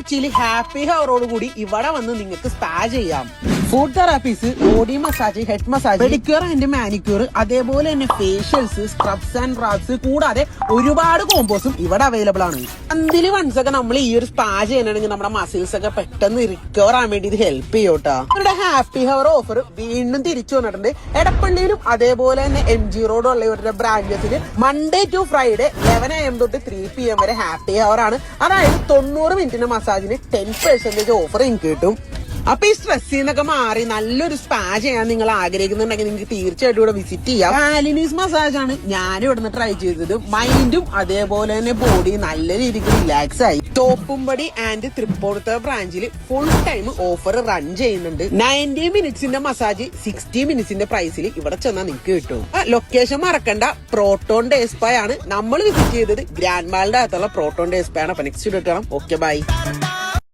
കൊച്ചിയിൽ ഹാപ്പി ഹവറോട് കൂടി ഇവിടെ വന്ന് നിങ്ങൾക്ക് സ്പാ ചെയ്യാം. Food therapies, body massage, head massage, pedicure and manicure, അതേപോലെ തന്നെ ഫേഷ്യൽസ്, സ്ക്രബ്സ് ആൻഡ് റാബ്സ്, കൂടാതെ ഒരുപാട് കോമ്പോസും ഇവിടെ അവൈലബിൾ ആണ്. മന്ത്ലി വൺസ് ഒക്കെ നമ്മൾ ഈ ഒരു സ്പാ ചെയ്യണമെങ്കിൽ നമ്മുടെ മസിൽസ് ഒക്കെ പെട്ടെന്ന് റിക്കവർ ആവാൻ വേണ്ടി ഇത് ഹെൽപ്പ് ചെയ്യോട്ടാ. ഇവരുടെ ഹാപ്പി ഹവർ ഓഫർ വീണ്ടും തിരിച്ചു വന്നിട്ടുണ്ട്. എടപ്പള്ളിയിലും അതേപോലെ തന്നെ MG റോഡുള്ള ഇവരുടെ ബ്രാഞ്ചസിൽ മൺഡേ ടു ഫ്രൈഡേ 11 AM തൊട്ട് 3 PM വരെ ഹാപ്പി ഹവർ ആണ്. അതായത് 90 മിനിറ്റിന്റെ മസാജിന് 10% ഓഫർ നിങ്ങൾക്ക് കിട്ടും. അപ്പൊ ഈ സ്ട്രെസ്സിൽ നിന്നൊക്കെ മാറി നല്ലൊരു സ്പാ ചെയ്യാൻ നിങ്ങൾ ആഗ്രഹിക്കുന്നുണ്ടെങ്കിൽ നിങ്ങൾക്ക് തീർച്ചയായിട്ടും ഇവിടെ വിസിറ്റ് ചെയ്യാം. ബാലിനീസ് മസാജ് ആണ് ഞാൻ ഇവിടുന്ന് ട്രൈ ചെയ്തത്. മൈൻഡും അതേപോലെ തന്നെ ബോഡി നല്ല രീതിക്ക് റിലാക്സ് ആയി. തോപ്പുംപടി ആൻഡ് തൃപ്പൂണിത്തുറ ബ്രാഞ്ചിൽ ഫുൾ ടൈം ഓഫർ റൺ ചെയ്യുന്നുണ്ട്. 90 മിനിറ്റ്സിന്റെ മസാജ് 60 മിനിറ്റ്സിന്റെ പ്രൈസിൽ ഇവിടെ ചെന്നാൽ നിങ്ങൾക്ക് കിട്ടും. ലൊക്കേഷൻ മറക്കണ്ട, പ്രോട്ടോൺ ഡേ സ്പാ ആണ്. നമ്മൾ വിസിറ്റ് ചെയ്തത് ഗ്രാൻഡ് മാളിന്റെ അകത്തുള്ള പ്രോട്ടോൺ ഡേ സ്പാ ആണ്. അപ്പൊ നെക്സ്റ്റ് വീഡിയോ കാണാം. Okay, by.